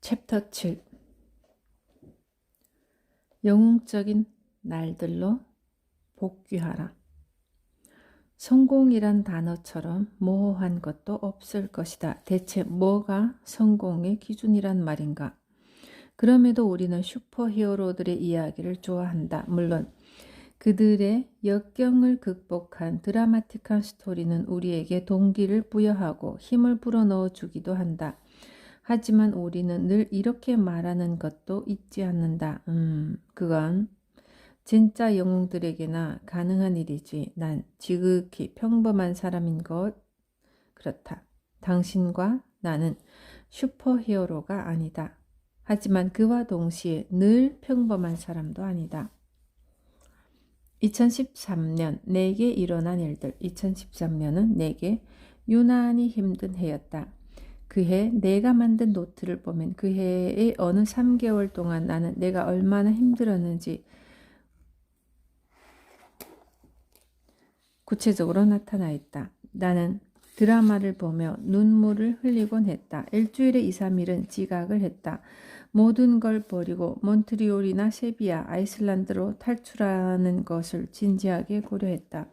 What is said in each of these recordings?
챕터 7 영웅적인 날들로 복귀하라. 성공이란 단어처럼 모호한 것도 없을 것이다. 대체 뭐가 성공의 기준이란 말인가? 그럼에도 우리는 슈퍼히어로들의 이야기를 좋아한다. 물론 그들의 역경을 극복한 드라마틱한 스토리는 우리에게 동기를 부여하고 힘을 불어넣어 주기도 한다. 하지만 우리는 늘 이렇게 말하는 것도 잊지 않는다. 그건 진짜 영웅들에게나 가능한 일이지. 난 지극히 평범한 사람인 것. 그렇다. 당신과 나는 슈퍼히어로가 아니다. 하지만 그와 동시에 늘 평범한 사람도 아니다. 2013년 내게 일어난 일들. 2013년은 내게 유난히 힘든 해였다. 그해 내가 만든 노트를 보면 그 해의 어느 3개월 동안 나는 내가 얼마나 힘들었는지 구체적으로 나타나 있다. 나는 드라마를 보며 눈물을 흘리곤 했다. 일주일에 2, 3일은 지각을 했다. 모든 걸 버리고 몬트리올이나 세비야, 아이슬란드로 탈출하는 것을 진지하게 고려했다.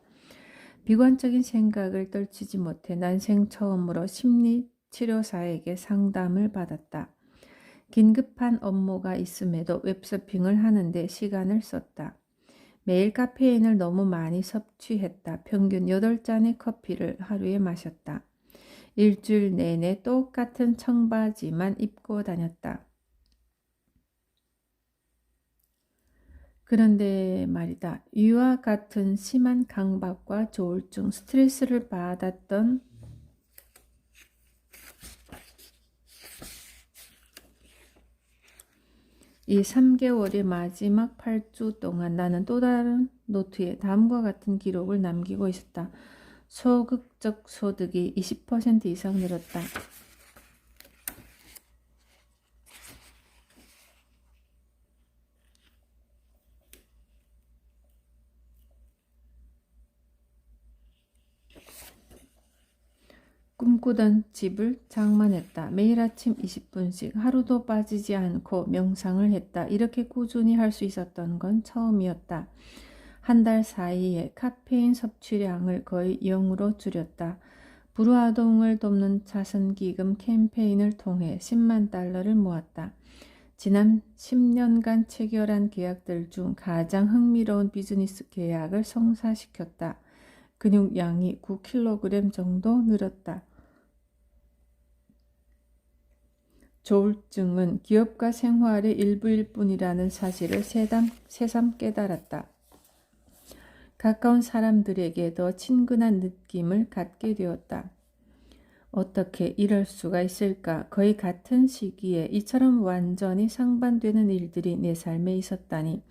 비관적인 생각을 떨치지 못해 난생 처음으로 심리치료사에게 상담을 받았다. 긴급한 업무가 있음에도 웹서핑을 하는데 시간을 썼다. 매일 카페인을 너무 많이 섭취했다. 평균 8잔의 커피를 하루에 마셨다. 일주일 내내 똑같은 청바지만 입고 다녔다. 그런데 말이다. 이와 같은 심한 강박과 조울증, 스트레스를 받았던 이 3개월의 마지막 8주 동안 나는 또 다른 노트에 다음과 같은 기록을 남기고 있었다. 소극적 소득이 20% 이상 늘었다. 꿈꾸던 집을 장만했다. 매일 아침 20분씩 하루도 빠지지 않고 명상을 했다. 이렇게 꾸준히 할 수 있었던 건 처음이었다. 한 달 사이에 카페인 섭취량을 거의 0으로 줄였다. 불우아동을 돕는 자선기금 캠페인을 통해 10만 달러를 모았다. 지난 10년간 체결한 계약들 중 가장 흥미로운 비즈니스 계약을 성사시켰다. 근육량이 9kg 정도 늘었다. 조울증은 기업과 생활의 일부일 뿐이라는 사실을 새삼 깨달았다. 가까운 사람들에게 더 친근한 느낌을 갖게 되었다. 어떻게 이럴 수가 있을까? 거의 같은 시기에 이처럼 완전히 상반되는 일들이 내 삶에 있었다니.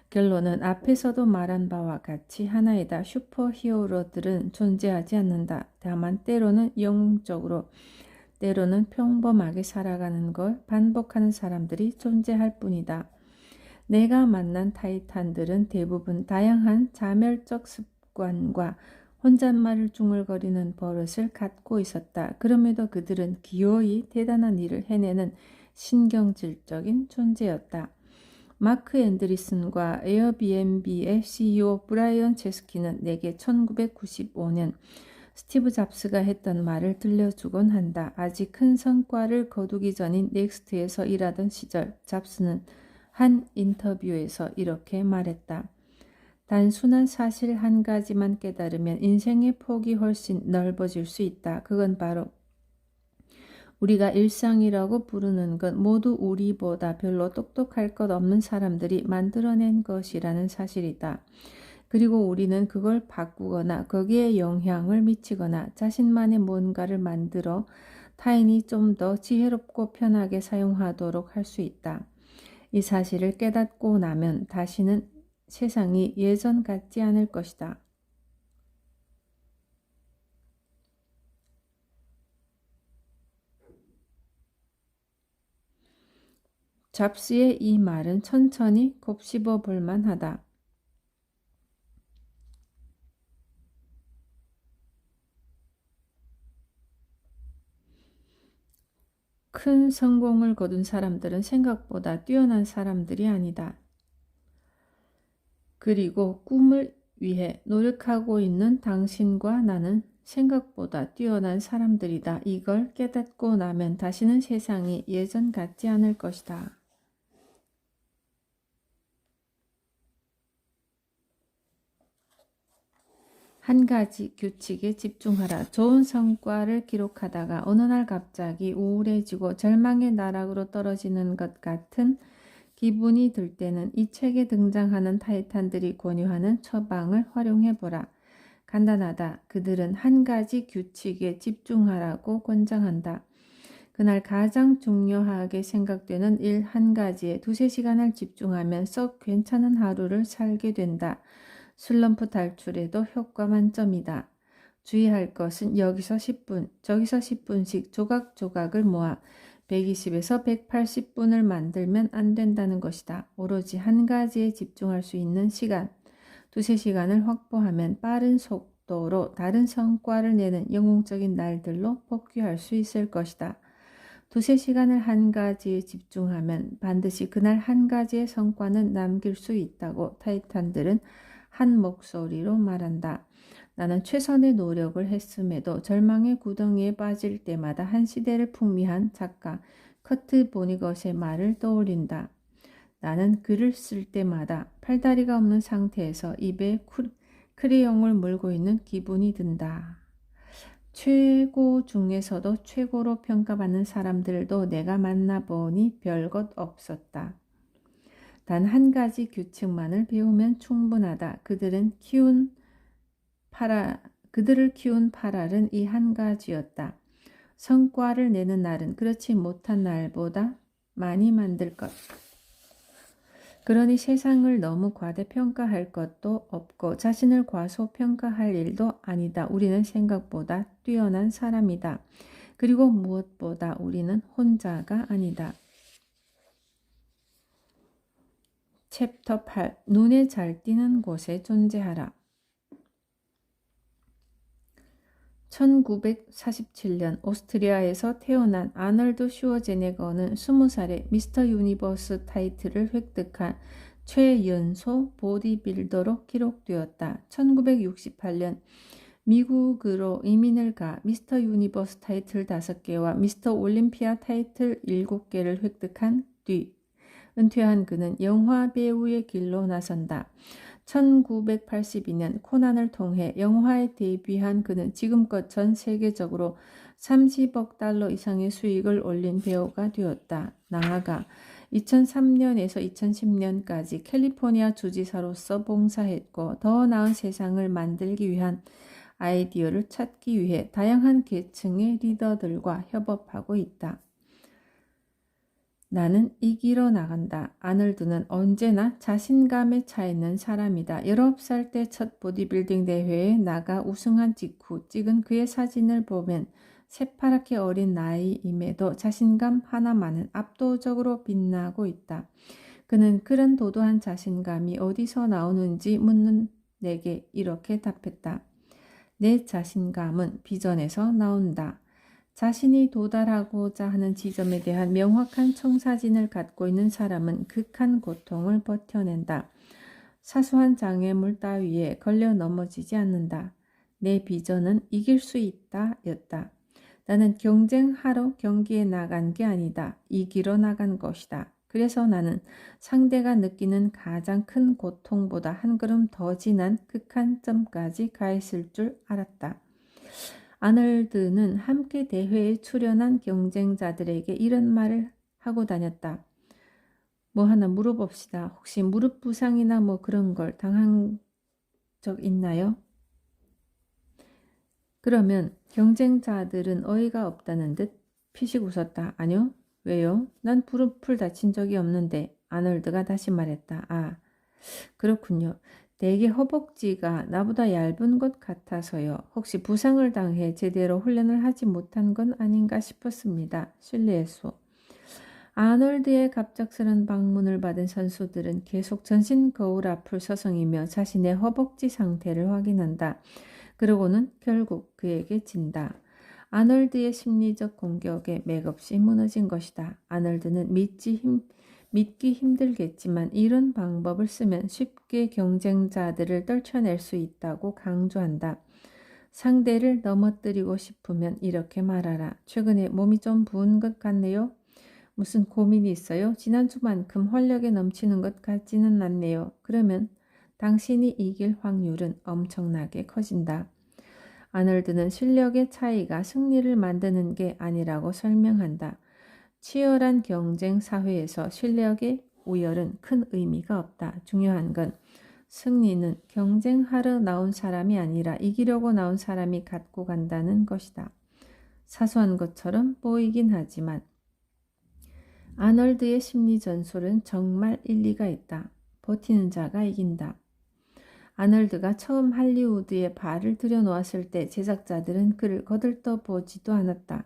결론은 앞에서도 말한 바와 같이 하나이다. 슈퍼히어로들은 존재하지 않는다. 다만 때로는 영웅적으로, 때로는 평범하게 살아가는 걸 반복하는 사람들이 존재할 뿐이다. 내가 만난 타이탄들은 대부분 다양한 자멸적 습관과 혼잣말을 중얼거리는 버릇을 갖고 있었다. 그럼에도 그들은 기어이 대단한 일을 해내는 신경질적인 존재였다. 마크 앤드리슨과 에어비앤비의 CEO 브라이언 체스키는 내게 1995년 스티브 잡스가 했던 말을 들려주곤 한다. 아직 큰 성과를 거두기 전인 넥스트에서 일하던 시절 잡스는 한 인터뷰에서 이렇게 말했다. 단순한 사실 한 가지만 깨달으면 인생의 폭이 훨씬 넓어질 수 있다. 그건 바로 우리가 일상이라고 부르는 것 모두 우리보다 별로 똑똑할 것 없는 사람들이 만들어낸 것이라는 사실이다. 그리고 우리는 그걸 바꾸거나 거기에 영향을 미치거나 자신만의 뭔가를 만들어 타인이 좀 더 지혜롭고 편하게 사용하도록 할 수 있다. 이 사실을 깨닫고 나면 다시는 세상이 예전 같지 않을 것이다. 잡스의 이 말은 천천히 곱씹어 볼 만하다. 큰 성공을 거둔 사람들은 생각보다 뛰어난 사람들이 아니다. 그리고 꿈을 위해 노력하고 있는 당신과 나는 생각보다 뛰어난 사람들이다. 이걸 깨닫고 나면 다시는 세상이 예전 같지 않을 것이다. 한 가지 규칙에 집중하라. 좋은 성과를 기록하다가 어느 날 갑자기 우울해지고 절망의 나락으로 떨어지는 것 같은 기분이 들 때는 이 책에 등장하는 타이탄들이 권유하는 처방을 활용해보라. 간단하다. 그들은 한 가지 규칙에 집중하라고 권장한다. 그날 가장 중요하게 생각되는 일 한 가지에 2~3시간을 집중하면 썩 괜찮은 하루를 살게 된다. 슬럼프 탈출에도 효과 만점이다. 주의할 것은 여기서 10분, 저기서 10분씩 조각조각을 모아 120에서 180분을 만들면 안 된다는 것이다. 오로지 한 가지에 집중할 수 있는 시간, 2~3시간을 확보하면 빠른 속도로 다른 성과를 내는 영웅적인 날들로 복귀할 수 있을 것이다. 2~3시간을 한 가지에 집중하면 반드시 그날 한 가지의 성과는 남길 수 있다고 타이탄들은 한 목소리로 말한다. 나는 최선의 노력을 했음에도 절망의 구덩이에 빠질 때마다 한 시대를 풍미한 작가 커트 보니것의 말을 떠올린다. 나는 글을 쓸 때마다 팔다리가 없는 상태에서 입에 크레용을 물고 있는 기분이 든다. 최고 중에서도 최고로 평가받는 사람들도 내가 만나보니 별것 없었다. 단 한 가지 규칙만을 배우면 충분하다. 그들을 키운 파랄은 이 한 가지였다. 성과를 내는 날은 그렇지 못한 날보다 많이 만들 것. 그러니 세상을 너무 과대평가할 것도 없고 자신을 과소평가할 일도 아니다. 우리는 생각보다 뛰어난 사람이다. 그리고 무엇보다 우리는 혼자가 아니다. 챕터 8. 눈에 잘 띄는 곳에 존재하라. 1947년 오스트리아에서 태어난 아널드 슈워제네거는 20살에 미스터 유니버스 타이틀을 획득한 최연소 보디빌더로 기록되었다. 1968년 미국으로 이민을 가 미스터 유니버스 타이틀 5개와 미스터 올림피아 타이틀 7개를 획득한 뒤 은퇴한 그는 영화 배우의 길로 나선다. 1982년 코난을 통해 영화에 데뷔한 그는 지금껏 전 세계적으로 30억 달러 이상의 수익을 올린 배우가 되었다. 나아가 2003년에서 2010년까지 캘리포니아 주지사로서 봉사했고 더 나은 세상을 만들기 위한 아이디어를 찾기 위해 다양한 계층의 리더들과 협업하고 있다. 나는 이기러 나간다. 아놀드는 언제나 자신감에 차 있는 사람이다. 19살 때 첫 보디빌딩 대회에 나가 우승한 직후 찍은 그의 사진을 보면 새파랗게 어린 나이임에도 자신감 하나만은 압도적으로 빛나고 있다. 그는 그런 도도한 자신감이 어디서 나오는지 묻는 내게 이렇게 답했다. 내 자신감은 비전에서 나온다. 자신이 도달하고자 하는 지점에 대한 명확한 청사진을 갖고 있는 사람은 극한 고통을 버텨낸다. 사소한 장애물 따위에 걸려 넘어지지 않는다. 내 비전은 이길 수 있다 였다. 나는 경쟁하러 경기에 나간 게 아니다. 이기러 나간 것이다. 그래서 나는 상대가 느끼는 가장 큰 고통보다 한 걸음 더 진한 극한점까지 가 있을 줄 알았다. 아놀드는 함께 대회에 출연한 경쟁자들에게 이런 말을 하고 다녔다. 뭐 하나 물어봅시다. 혹시 무릎 부상이나 뭐 그런 걸 당한 적 있나요? 그러면 경쟁자들은 어이가 없다는 듯 피식 웃었다. 아니요. 왜요? 난 무릎을 다친 적이 없는데. 아놀드가 다시 말했다. 아, 그렇군요. 대개 허벅지가 나보다 얇은 것 같아서요. 혹시 부상을 당해 제대로 훈련을 하지 못한 건 아닌가 싶었습니다. 실례했소. 아놀드의 갑작스런 방문을 받은 선수들은 계속 전신 거울 앞을 서성이며 자신의 허벅지 상태를 확인한다. 그러고는 결국 그에게 진다. 아놀드의 심리적 공격에 맥없이 무너진 것이다. 아놀드는 믿기 힘들겠지만 이런 방법을 쓰면 쉽게 경쟁자들을 떨쳐낼 수 있다고 강조한다. 상대를 넘어뜨리고 싶으면 이렇게 말하라. 최근에 몸이 좀 부은 것 같네요. 무슨 고민이 있어요? 지난주만큼 활력에 넘치는 것 같지는 않네요. 그러면 당신이 이길 확률은 엄청나게 커진다. 아놀드는 실력의 차이가 승리를 만드는 게 아니라고 설명한다. 치열한 경쟁 사회에서 실력의 우열은 큰 의미가 없다. 중요한 건 승리는 경쟁하러 나온 사람이 아니라 이기려고 나온 사람이 갖고 간다는 것이다. 사소한 것처럼 보이긴 하지만 아놀드의 심리 전술은 정말 일리가 있다. 버티는 자가 이긴다. 아놀드가 처음 할리우드에 발을 들여놓았을 때 제작자들은 그를 거들떠보지도 않았다.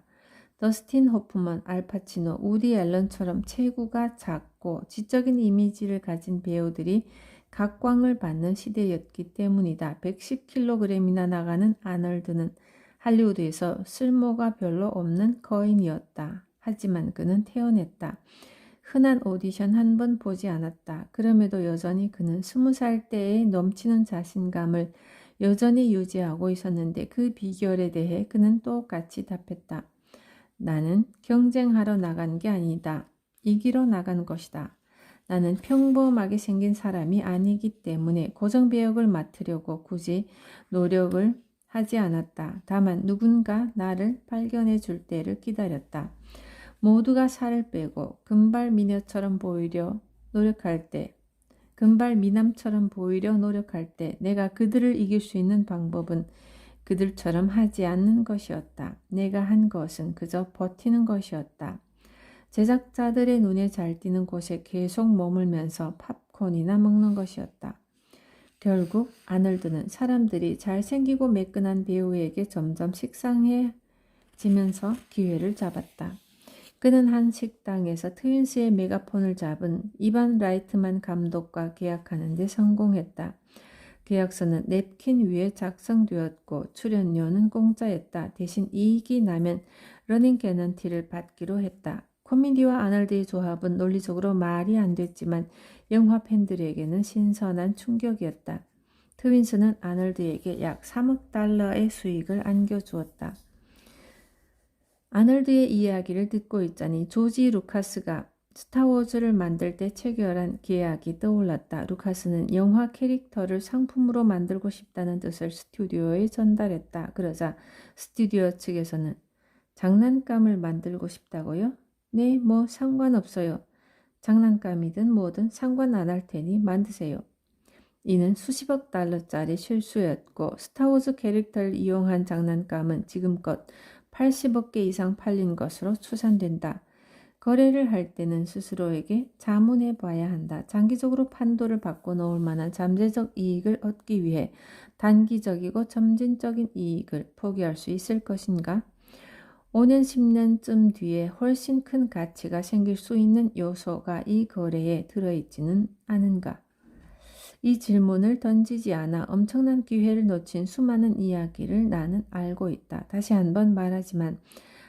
더스틴 호프먼, 알파치노, 우디 앨런처럼 체구가 작고 지적인 이미지를 가진 배우들이 각광을 받는 시대였기 때문이다. 110kg이나 나가는 아놀드는 할리우드에서 쓸모가 별로 없는 거인이었다. 하지만 그는 태어났다. 흔한 오디션 한 번 보지 않았다. 그럼에도 여전히 그는 20살 때의 넘치는 자신감을 여전히 유지하고 있었는데 그 비결에 대해 그는 똑같이 답했다. 나는 경쟁하러 나간 게 아니다. 이기러 나간 것이다. 나는 평범하게 생긴 사람이 아니기 때문에 고정배역을 맡으려고 굳이 노력을 하지 않았다. 다만 누군가 나를 발견해 줄 때를 기다렸다. 모두가 살을 빼고 금발 미녀처럼 보이려 노력할 때, 금발 미남처럼 보이려 노력할 때 내가 그들을 이길 수 있는 방법은 그들처럼 하지 않는 것이었다. 내가 한 것은 그저 버티는 것이었다. 제작자들의 눈에 잘 띄는 곳에 계속 머물면서 팝콘이나 먹는 것이었다. 결국 아놀드는 사람들이 잘생기고 매끈한 배우에게 점점 식상해지면서 기회를 잡았다. 그는 한 식당에서 트윈스의 메가폰을 잡은 이반 라이트만 감독과 계약하는 데 성공했다. 계약서는 냅킨 위에 작성되었고 출연료는 공짜였다. 대신 이익이 나면 러닝 개넌티를 받기로 했다. 코미디와 아놀드의 조합은 논리적으로 말이 안 됐지만 영화 팬들에게는 신선한 충격이었다. 트윈스는 아놀드에게 약 3억 달러의 수익을 안겨주었다. 아놀드의 이야기를 듣고 있자니 조지 루카스가 스타워즈를 만들 때 체결한 계약이 떠올랐다. 루카스는 영화 캐릭터를 상품으로 만들고 싶다는 뜻을 스튜디오에 전달했다. 그러자 스튜디오 측에서는 장난감을 만들고 싶다고요? 네, 뭐 상관없어요. 장난감이든 뭐든 상관 안 할 테니 만드세요. 이는 수십억 달러짜리 실수였고 스타워즈 캐릭터를 이용한 장난감은 지금껏 80억 개 이상 팔린 것으로 추산된다. 거래를 할 때는 스스로에게 자문해 봐야 한다. 장기적으로 판도를 바꿔 놓을 만한 잠재적 이익을 얻기 위해 단기적이고 점진적인 이익을 포기할 수 있을 것인가? 5년, 10년쯤 뒤에 훨씬 큰 가치가 생길 수 있는 요소가 이 거래에 들어있지는 않은가? 이 질문을 던지지 않아 엄청난 기회를 놓친 수많은 이야기를 나는 알고 있다. 다시 한번 말하지만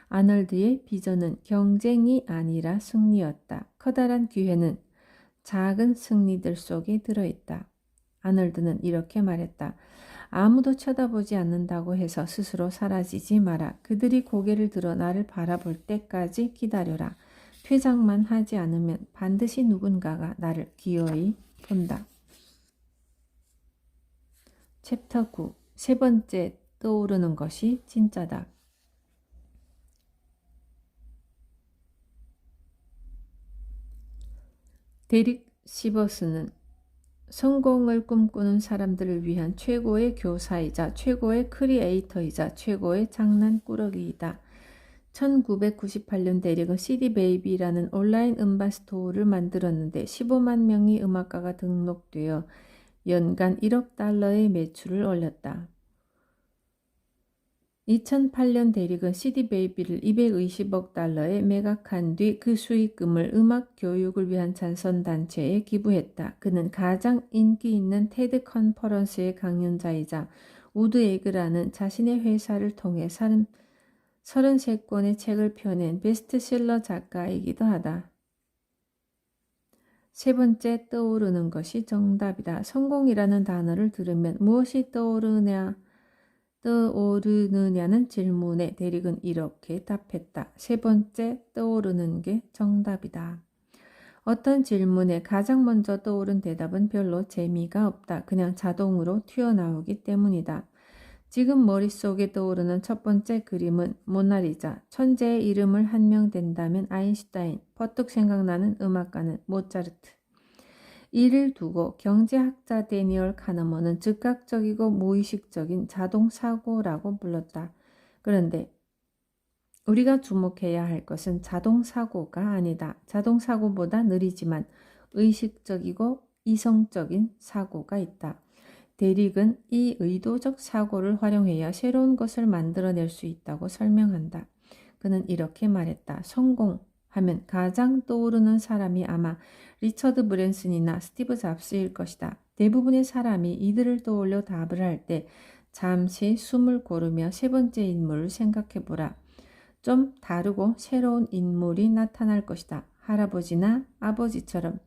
아놀드의 비전은 경쟁이 아니라 승리였다. 커다란 기회는 작은 승리들 속에 들어있다. 아놀드는 이렇게 말했다. 아무도 쳐다보지 않는다고 해서 스스로 사라지지 마라. 그들이 고개를 들어 나를 바라볼 때까지 기다려라. 퇴장만 하지 않으면 반드시 누군가가 나를 기어이 본다. 챕터 9. 세 번째 떠오르는 것이 진짜다. 데릭 시버스는 성공을 꿈꾸는 사람들을 위한 최고의 교사이자 최고의 크리에이터이자 최고의 장난꾸러기이다. 1998년 데릭은 CD 베이비라는 온라인 음반 스토어를 만들었는데 15만 명의 음악가가 등록되어 연간 1억 달러의 매출을 올렸다. 2008년 데릭은 CD 베이비를 220억 달러에 매각한 뒤 그 수익금을 음악 교육을 위한 찬선단체에 기부했다. 그는 가장 인기 있는 테드 컨퍼런스의 강연자이자 우드 에그라는 자신의 회사를 통해 33권의 책을 펴낸 베스트셀러 작가이기도 하다. 세 번째, 떠오르는 것이 정답이다. 성공이라는 단어를 들으면 무엇이 떠오르느냐는 질문에 대릭은 이렇게 답했다. 세 번째, 떠오르는 게 정답이다. 어떤 질문에 가장 먼저 떠오른 대답은 별로 재미가 없다. 그냥 자동으로 튀어나오기 때문이다. 지금 머릿속에 떠오르는 첫 번째 그림은 모나리자, 천재의 이름을 한 명 댄다면 아인슈타인, 퍼뜩 생각나는 음악가는 모차르트. 이를 두고 경제학자 데니얼 카너먼은 즉각적이고 무의식적인 자동사고라고 불렀다. 그런데 우리가 주목해야 할 것은 자동사고가 아니다. 자동사고보다 느리지만 의식적이고 이성적인 사고가 있다. 대릭은 이 의도적 사고를 활용해야 새로운 것을 만들어낼 수 있다고 설명한다. 그는 이렇게 말했다. 성공하면 가장 떠오르는 사람이 아마 리처드 브랜슨이나 스티브 잡스일 것이다. 대부분의 사람이 이들을 떠올려 답을 할 때 잠시 숨을 고르며 세 번째 인물을 생각해보라. 좀 다르고 새로운 인물이 나타날 것이다. 할아버지나 아버지처럼.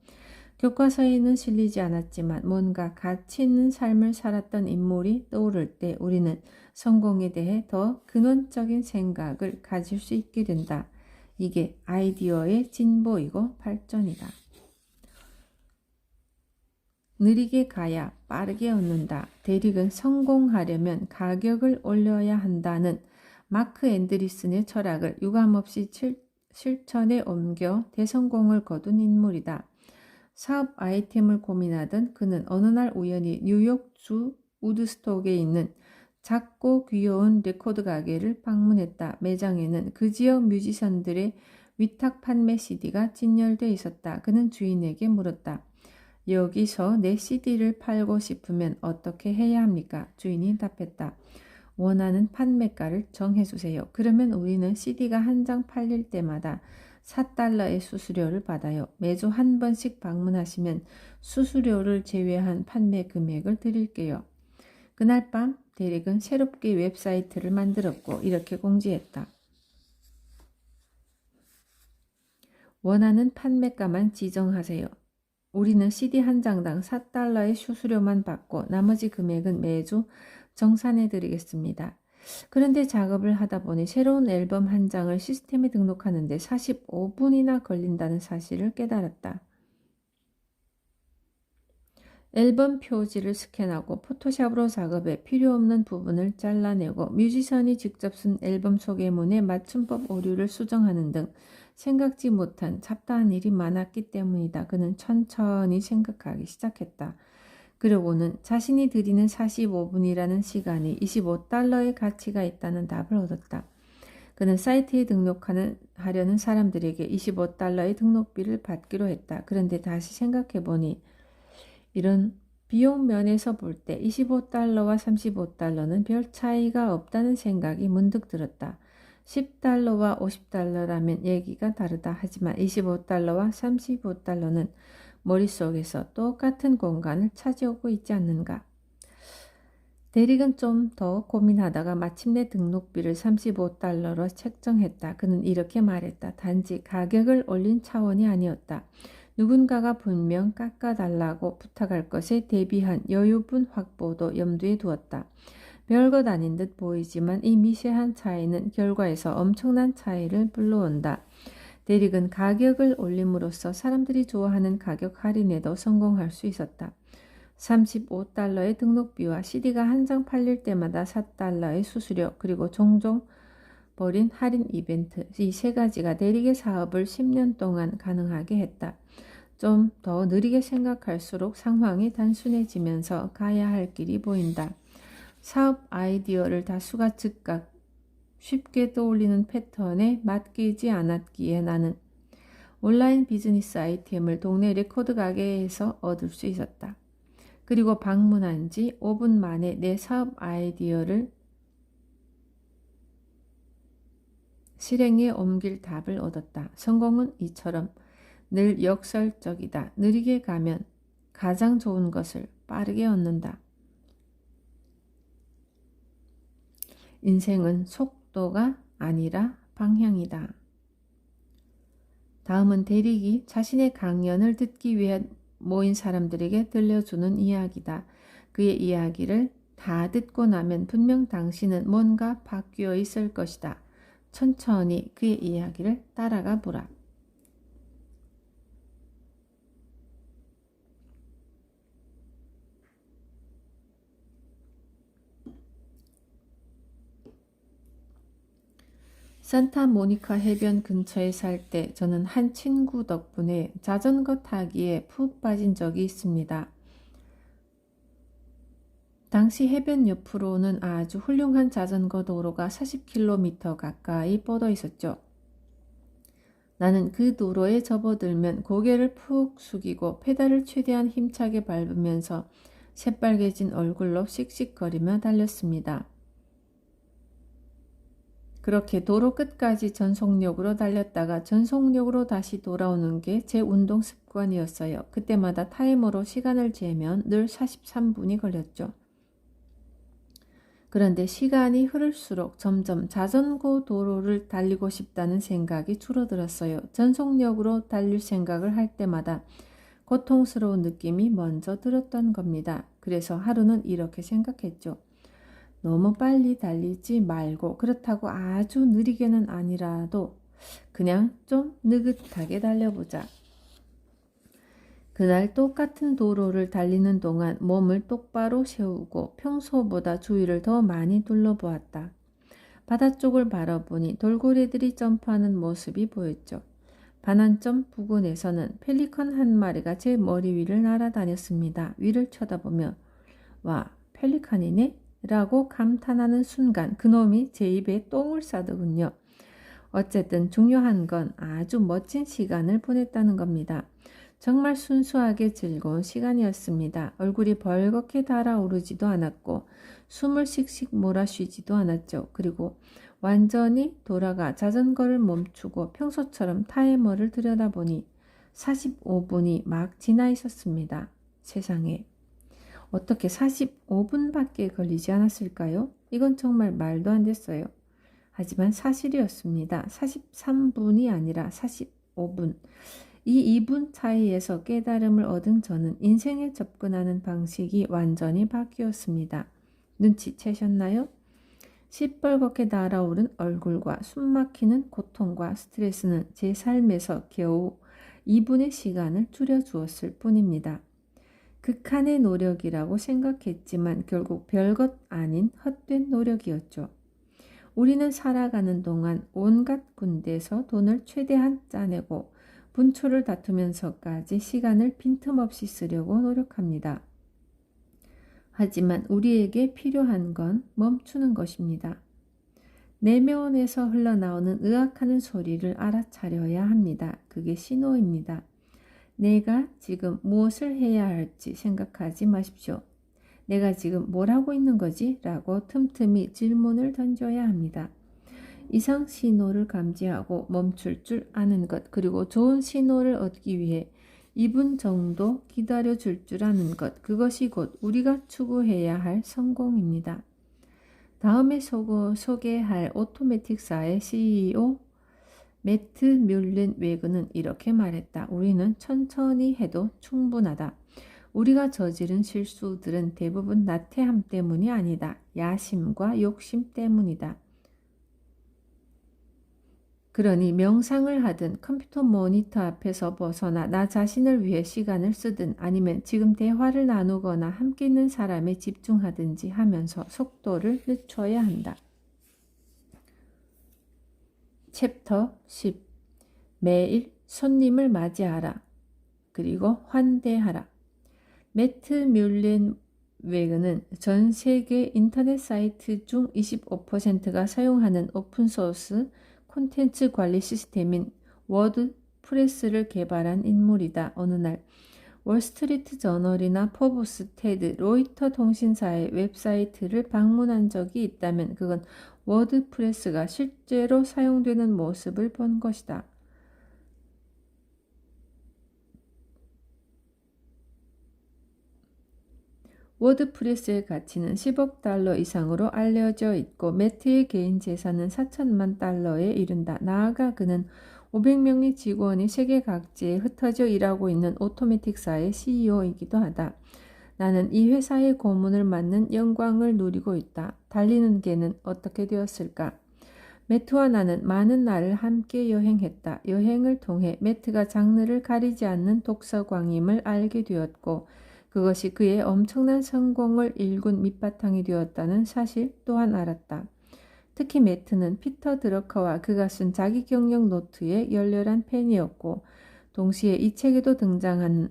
교과서에는 실리지 않았지만 뭔가 가치 있는 삶을 살았던 인물이 떠오를 때 우리는 성공에 대해 더 근원적인 생각을 가질 수 있게 된다. 이게 아이디어의 진보이고 발전이다. 느리게 가야 빠르게 얻는다. 대릭은 성공하려면 가격을 올려야 한다는 마크 앤드리슨의 철학을 유감없이 실천에 옮겨 대성공을 거둔 인물이다. 사업 아이템을 고민하던 그는 어느 날 우연히 뉴욕주 우드스톡에 있는 작고 귀여운 레코드 가게를 방문했다. 매장에는 그 지역 뮤지션들의 위탁 판매 CD가 진열되어 있었다. 그는 주인에게 물었다. 여기서 내 CD를 팔고 싶으면 어떻게 해야 합니까? 주인이 답했다. 원하는 판매가를 정해주세요. 그러면 우리는 CD가 한 장 팔릴 때마다 4달러의 수수료를 받아요. 매주 한 번씩 방문하시면 수수료를 제외한 판매 금액을 드릴게요. 그날 밤 대릭은 새롭게 웹사이트를 만들었고 이렇게 공지했다. 원하는 판매가만 지정하세요. 우리는 CD 한 장당 4달러의 수수료만 받고 나머지 금액은 매주 정산해 드리겠습니다. 그런데 작업을 하다 보니 새로운 앨범 한 장을 시스템에 등록하는데 45분이나 걸린다는 사실을 깨달았다. 앨범 표지를 스캔하고 포토샵으로 작업해 필요 없는 부분을 잘라내고 뮤지션이 직접 쓴 앨범 소개문에 맞춤법 오류를 수정하는 등 생각지 못한 잡다한 일이 많았기 때문이다. 그는 천천히 생각하기 시작했다. 그러고는 자신이 들이는 45분이라는 시간이 25달러의 가치가 있다는 답을 얻었다. 그는 사이트에 등록하려는 사람들에게 25달러의 등록비를 받기로 했다. 그런데 다시 생각해보니 이런 비용 면에서 볼 때 25달러와 35달러는 별 차이가 없다는 생각이 문득 들었다. 10달러와 50달러라면 얘기가 다르다. 하지만 25달러와 35달러는 머릿속에서 똑같은 공간을 차지하고 있지 않는가. 대릭은 좀 더 고민하다가 마침내 등록비를 35달러로 책정했다. 그는 이렇게 말했다. 단지 가격을 올린 차원이 아니었다. 누군가가 분명 깎아달라고 부탁할 것에 대비한 여유분 확보도 염두에 두었다. 별것 아닌 듯 보이지만 이 미세한 차이는 결과에서 엄청난 차이를 불러온다. 대릭은 가격을 올림으로써 사람들이 좋아하는 가격 할인에도 성공할 수 있었다. 35달러의 등록비와 CD가 한 장 팔릴 때마다 4달러의 수수료 그리고 종종 벌인 할인 이벤트 이 세 가지가 대릭의 사업을 10년 동안 가능하게 했다. 좀 더 느리게 생각할수록 상황이 단순해지면서 가야 할 길이 보인다. 사업 아이디어를 다수가 즉각 쉽게 떠올리는 패턴에 맡기지 않았기에 나는 온라인 비즈니스 아이템을 동네 레코드 가게에서 얻을 수 있었다. 그리고 방문한 지 5분 만에 내 사업 아이디어를 실행에 옮길 답을 얻었다. 성공은 이처럼 늘 역설적이다. 느리게 가면 가장 좋은 것을 빠르게 얻는다. 인생은 속도가 아니라 방향이다. 다음은 대릭이 자신의 강연을 듣기 위해 모인 사람들에게 들려주는 이야기다. 그의 이야기를 다 듣고 나면 분명 당신은 뭔가 바뀌어 있을 것이다. 천천히 그의 이야기를 따라가 보라. 산타모니카 해변 근처에 살 때 저는 한 친구 덕분에 자전거 타기에 푹 빠진 적이 있습니다. 당시 해변 옆으로는 아주 훌륭한 자전거 도로가 40km 가까이 뻗어 있었죠. 나는 그 도로에 접어들면 고개를 푹 숙이고 페달을 최대한 힘차게 밟으면서 새빨개진 얼굴로 씩씩거리며 달렸습니다. 그렇게 도로 끝까지 전속력으로 달렸다가 전속력으로 다시 돌아오는 게 제 운동 습관이었어요. 그때마다 타이머로 시간을 재면 늘 43분이 걸렸죠. 그런데 시간이 흐를수록 점점 자전거 도로를 달리고 싶다는 생각이 줄어들었어요. 전속력으로 달릴 생각을 할 때마다 고통스러운 느낌이 먼저 들었던 겁니다. 그래서 하루는 이렇게 생각했죠. 너무 빨리 달리지 말고 그렇다고 아주 느리게는 아니라도 그냥 좀 느긋하게 달려보자. 그날 똑같은 도로를 달리는 동안 몸을 똑바로 세우고 평소보다 주위를 더 많이 둘러보았다. 바다 쪽을 바라보니 돌고래들이 점프하는 모습이 보였죠. 반환점 부근에서는 펠리컨 한 마리가 제 머리 위를 날아다녔습니다. 위를 쳐다보며 와, 펠리컨이네? 라고 감탄하는 순간 그놈이 제 입에 똥을 싸더군요. 어쨌든 중요한 건 아주 멋진 시간을 보냈다는 겁니다. 정말 순수하게 즐거운 시간이었습니다. 얼굴이 벌겋게 달아오르지도 않았고 숨을 씩씩 몰아쉬지도 않았죠. 그리고 완전히 돌아가 자전거를 멈추고 평소처럼 타이머를 들여다보니 45분이 막 지나 있었습니다. 세상에. 어떻게 45분밖에 걸리지 않았을까요? 이건 정말 말도 안 됐어요. 하지만 사실이었습니다. 43분이 아니라 45분. 이 2분 차이에서 깨달음을 얻은 저는 인생에 접근하는 방식이 완전히 바뀌었습니다. 눈치채셨나요? 시뻘겋게 달아오른 얼굴과 숨막히는 고통과 스트레스는 제 삶에서 겨우 2분의 시간을 줄여주었을 뿐입니다. 극한의 노력이라고 생각했지만 결국 별것 아닌 헛된 노력이었죠. 우리는 살아가는 동안 온갖 군데서 돈을 최대한 짜내고 분초를 다투면서까지 시간을 빈틈없이 쓰려고 노력합니다. 하지만 우리에게 필요한 건 멈추는 것입니다. 내면에서 흘러나오는 으악하는 소리를 알아차려야 합니다. 그게 신호입니다. 내가 지금 무엇을 해야 할지 생각하지 마십시오. 내가 지금 뭘 하고 있는 거지? 라고 틈틈이 질문을 던져야 합니다. 이상 신호를 감지하고 멈출 줄 아는 것, 그리고 좋은 신호를 얻기 위해 2분 정도 기다려줄 줄 아는 것, 그것이 곧 우리가 추구해야 할 성공입니다. 다음에 소개할 오토매틱사의 CEO 매트 뮬렌 웨그는 이렇게 말했다. 우리는 천천히 해도 충분하다. 우리가 저지른 실수들은 대부분 나태함 때문이 아니다. 야심과 욕심 때문이다. 그러니 명상을 하든 컴퓨터 모니터 앞에서 벗어나 나 자신을 위해 시간을 쓰든 아니면 지금 대화를 나누거나 함께 있는 사람에 집중하든지 하면서 속도를 늦춰야 한다. 챕터 10. 매일 손님을 맞이하라. 그리고 환대하라. 매트 뮬렌 웨그는 전 세계 인터넷 사이트 중 25%가 사용하는 오픈소스 콘텐츠 관리 시스템인 워드프레스를 개발한 인물이다. 어느 날 월스트리트 저널이나 포브스, 테드, 로이터 통신사의 웹사이트를 방문한 적이 있다면 그건 워드프레스가 실제로 사용되는 모습을 본 것이다. 워드프레스의 가치는 10억 달러 이상으로 알려져 있고 매트의 개인 재산은 4천만 달러에 이른다. 나아가 그는 500명의 직원이 세계 각지에 흩어져 일하고 있는 오토매틱사의 CEO이기도 하다. 나는 이 회사의 고문을 맡는 영광을 누리고 있다. 달리는 개는 어떻게 되었을까? 매트와 나는 많은 날을 함께 여행했다. 여행을 통해 매트가 장르를 가리지 않는 독서광임을 알게 되었고 그것이 그의 엄청난 성공을 일군 밑바탕이 되었다는 사실 또한 알았다. 특히 매트는 피터 드러커와 그가 쓴 자기 경력 노트의 열렬한 팬이었고 동시에 이 책에도 등장하는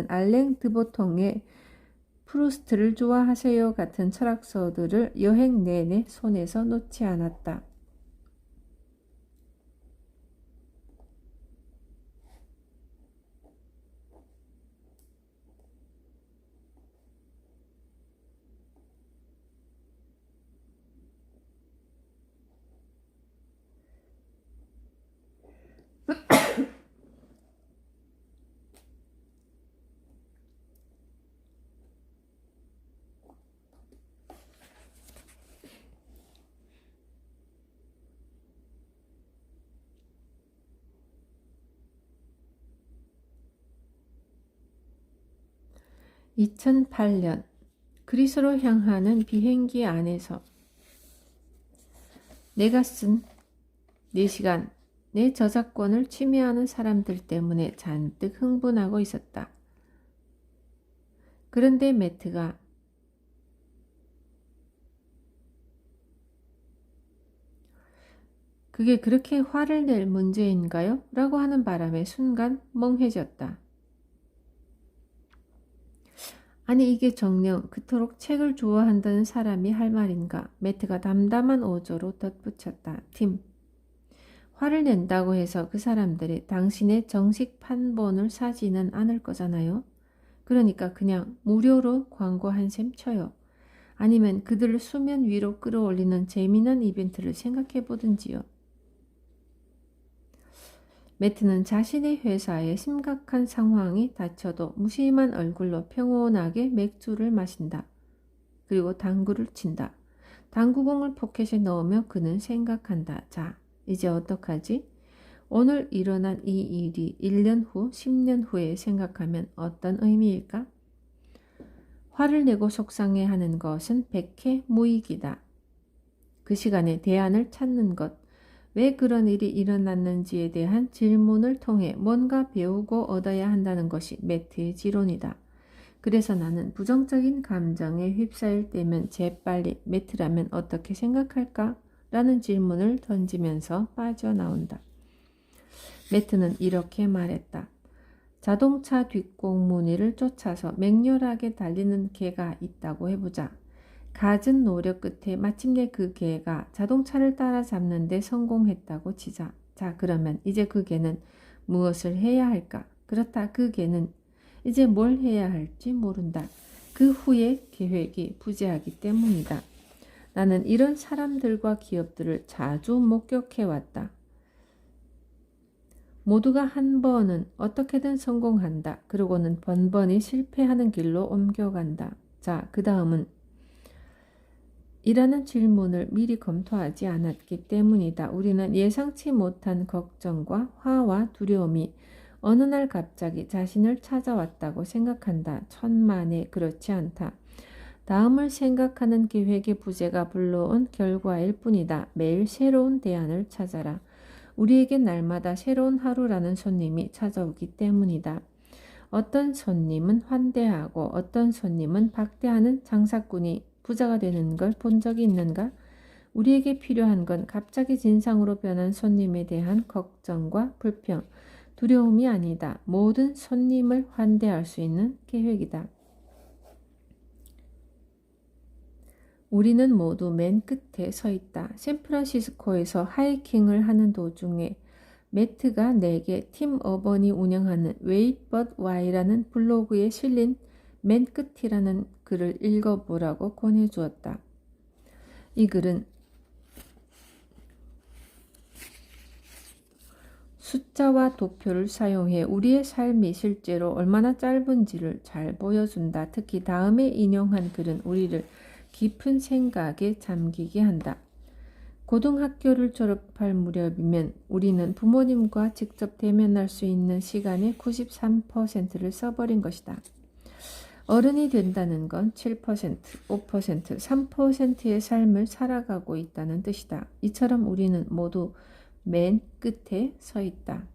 알랭 드보통의 프루스트를 좋아하세요 같은 철학서들을 여행 내내 손에서 놓지 않았다. (2008년) 그리스로 향하는 비행기 안에서 내가 쓴 4시간 내 저작권을 침해하는 사람들 때문에 잔뜩 흥분하고 있었다. 그런데 매트가 그게 그렇게 화를 낼 문제인가요? 라고 하는 바람에 순간 멍해졌다. 아니 이게 정녕 그토록 책을 좋아한다는 사람이 할 말인가? 매트가 담담한 어조로 덧붙였다. 팀, 화를 낸다고 해서 그 사람들이 당신의 정식 판본을 사지는 않을 거잖아요. 그러니까 그냥 무료로 광고 한 셈 쳐요. 아니면 그들을 수면 위로 끌어올리는 재미난 이벤트를 생각해 보든지요. 매트는 자신의 회사의 심각한 상황이 닥쳐도 무심한 얼굴로 평온하게 맥주를 마신다. 그리고 당구를 친다. 당구공을 포켓에 넣으며 그는 생각한다. 자, 이제 어떡하지? 오늘 일어난 이 일이 1년 후, 10년 후에 생각하면 어떤 의미일까? 화를 내고 속상해하는 것은 백해 무익이다. 그 시간에 대안을 찾는 것, 왜 그런 일이 일어났는지에 대한 질문을 통해 뭔가 배우고 얻어야 한다는 것이 매트의 지론이다. 그래서 나는 부정적인 감정에 휩싸일 때면 재빨리 매트라면 어떻게 생각할까? 라는 질문을 던지면서 빠져나온다. 매트는 이렇게 말했다. 자동차 뒷공무니를 쫓아서 맹렬하게 달리는 개가 있다고 해보자. 갖은 노력 끝에 마침내 그 개가 자동차를 따라잡는 데 성공했다고 치자. 자, 그러면 이제 그 개는 무엇을 해야 할까? 그렇다, 그 개는 이제 뭘 해야 할지 모른다. 그 후에 계획이 부재하기 때문이다. 나는 이런 사람들과 기업들을 자주 목격해왔다. 모두가 한 번은 어떻게든 성공한다. 그러고는 번번이 실패하는 길로 옮겨간다. 자, 그 다음은 이라는 질문을 미리 검토하지 않았기 때문이다. 우리는 예상치 못한 걱정과 화와 두려움이 어느 날 갑자기 자신을 찾아왔다고 생각한다. 천만에 그렇지 않다. 다음을 생각하는 계획의 부재가 불러온 결과일 뿐이다. 매일 새로운 대안을 찾아라. 우리에겐 날마다 새로운 하루라는 손님이 찾아오기 때문이다. 어떤 손님은 환대하고 어떤 손님은 박대하는 장사꾼이 부자가 되는 걸 본 적이 있는가? 우리에게 필요한 건 갑자기 진상으로 변한 손님에 대한 걱정과 불평, 두려움이 아니다. 모든 손님을 환대할 수 있는 계획이다. 우리는 모두 맨 끝에 서 있다. 샌프란시스코에서 하이킹을 하는 도중에 매트가 내게 팀 어번이 운영하는 Wait But Why라는 블로그에 실린 맨 끝이라는 글을 읽어보라고 권해주었다. 이 글은 숫자와 도표를 사용해 우리의 삶이 실제로 얼마나 짧은지를 잘 보여준다. 특히 다음에 인용한 글은 우리를 깊은 생각에 잠기게 한다. 고등학교를 졸업할 무렵이면 우리는 부모님과 직접 대면할 수 있는 시간의 93%를 써버린 것이다. 어른이 된다는 건 7%, 5%, 3%의 삶을 살아가고 있다는 뜻이다. 이처럼 우리는 모두 맨 끝에 서 있다.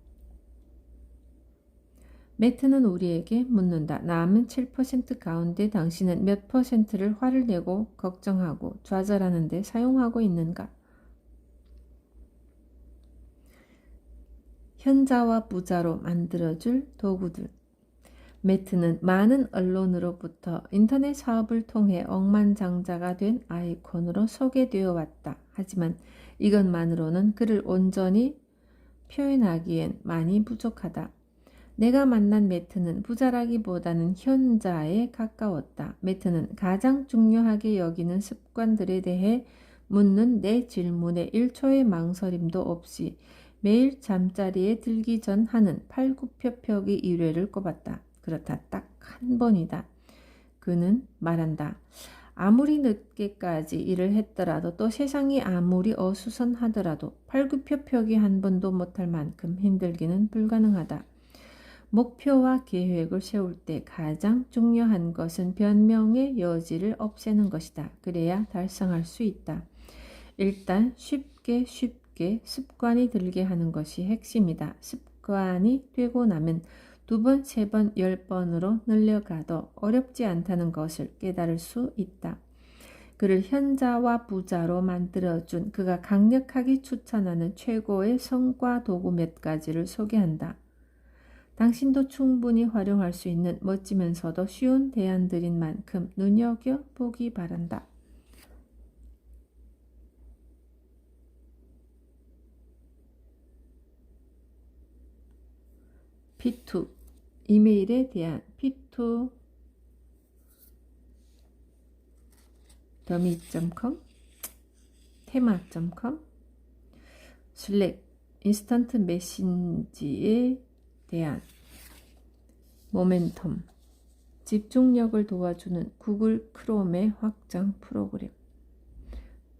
매트는 우리에게 묻는다. 남은 7% 가운데 당신은 몇 %를 화를 내고 걱정하고 좌절하는 데 사용하고 있는가? 현자와 부자로 만들어줄 도구들. 매트는 많은 언론으로부터 인터넷 사업을 통해 억만장자가 된 아이콘으로 소개되어 왔다. 하지만 이것만으로는 그를 온전히 표현하기엔 많이 부족하다. 내가 만난 매트는 부자라기보다는 현자에 가까웠다. 매트는 가장 중요하게 여기는 습관들에 대해 묻는 내 질문에 1초의 망설임도 없이 매일 잠자리에 들기 전 하는 팔굽혀펴기 1회를 꼽았다. 그렇다. 딱 한 번이다. 그는 말한다. 아무리 늦게까지 일을 했더라도 또 세상이 아무리 어수선하더라도 팔굽혀펴기 한 번도 못할 만큼 힘들기는 불가능하다. 목표와 계획을 세울 때 가장 중요한 것은 변명의 여지를 없애는 것이다. 그래야 달성할 수 있다. 일단 쉽게 습관이 들게 하는 것이 핵심이다. 습관이 되고 나면 2번, 3번, 10번으로 늘려가도 어렵지 않다는 것을 깨달을 수 있다. 그를 현자와 부자로 만들어준 그가 강력하게 추천하는 최고의 성과 도구 몇 가지를 소개한다. 당신도 충분히 활용할 수 있는 멋지면서도 쉬운 대안들인 만큼 눈여겨보기 바란다. P2 이메일에 대한 P2 더미.com 테마.com 슬랙 인스턴트 메신지에 대한 모멘텀 집중력을 도와주는 구글 크롬의 확장 프로그램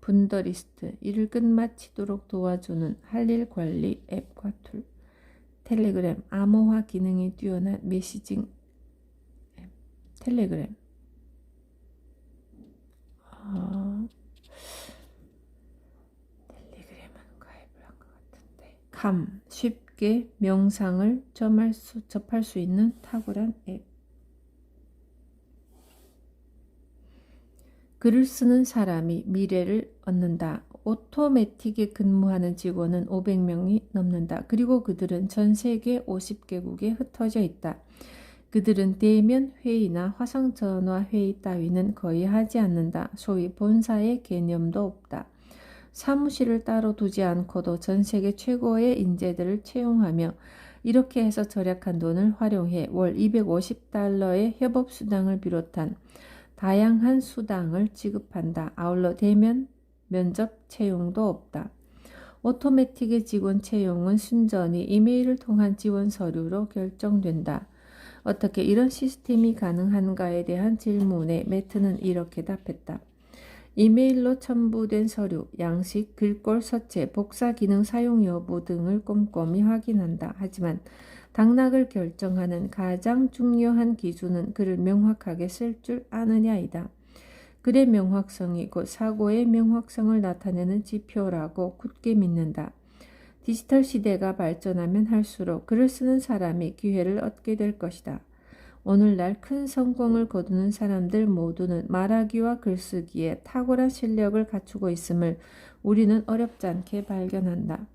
분더리스트 일을 끝마치도록 도와주는 할 일 관리 앱과 툴 텔레그램 암호화 기능이 뛰어난 메시징 앱 텔레그램 텔레그램은 가입을 한 것 같은데 캄 쉽게 명상을 접할 수 있는 탁월한 앱 글을 쓰는 사람이 미래를 얻는다. 오토매틱에 근무하는 직원은 500명이 넘는다. 그리고 그들은 전 세계 50개국에 흩어져 있다. 그들은 대면 회의나 화상전화 회의 따위는 거의 하지 않는다. 소위 본사의 개념도 없다. 사무실을 따로 두지 않고도 전 세계 최고의 인재들을 채용하며 이렇게 해서 절약한 돈을 활용해 월 $250의 협업수당을 비롯한 다양한 수당을 지급한다. 아울러 대면 면접 채용도 없다. 오토매틱의 직원 채용은 순전히 이메일을 통한 지원 서류로 결정된다. 어떻게 이런 시스템이 가능한가에 대한 질문에 매트는 이렇게 답했다. 이메일로 첨부된 서류, 양식, 글꼴 서체, 복사 기능 사용 여부 등을 꼼꼼히 확인한다. 하지만 당락을 결정하는 가장 중요한 기준은 글을 명확하게 쓸 줄 아느냐이다. 글의 명확성이 곧 사고의 명확성을 나타내는 지표라고 굳게 믿는다. 디지털 시대가 발전하면 할수록 글을 쓰는 사람이 기회를 얻게 될 것이다. 오늘날 큰 성공을 거두는 사람들 모두는 말하기와 글쓰기에 탁월한 실력을 갖추고 있음을 우리는 어렵지 않게 발견한다.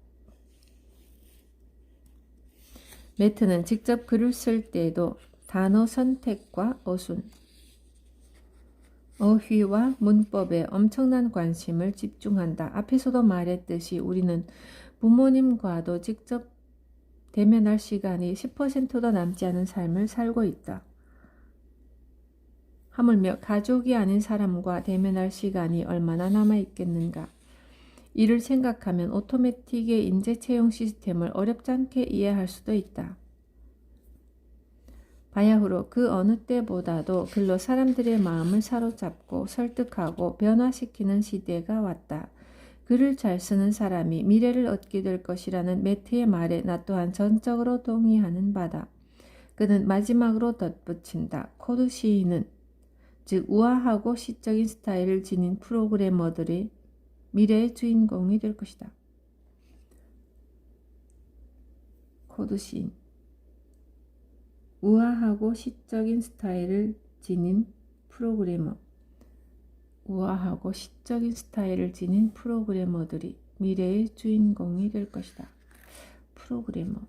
매트는 직접 글을 쓸 때에도 단어 선택과 어순, 어휘와 문법에 엄청난 관심을 집중한다. 앞에서도 말했듯이 우리는 부모님과도 직접 대면할 시간이 10%도 남지 않은 삶을 살고 있다. 하물며 가족이 아닌 사람과 대면할 시간이 얼마나 남아있겠는가. 이를 생각하면 오토매틱의 인재 채용 시스템을 어렵지 않게 이해할 수도 있다. 바야흐로 그 어느 때보다도 글로 사람들의 마음을 사로잡고 설득하고 변화시키는 시대가 왔다. 글을 잘 쓰는 사람이 미래를 얻게 될 것이라는 매트의 말에 나 또한 전적으로 동의하는 바다. 그는 마지막으로 덧붙인다. 코드 시인은, 즉 우아하고 시적인 스타일을 지닌 프로그래머들이 미래의 주인공이 될 것이다. 코드 시인. 우아하고 시적인 스타일을 지닌 프로그래머. 우아하고 시적인 스타일을 지닌 프로그래머들이 미래의 주인공이 될 것이다. 프로그래머.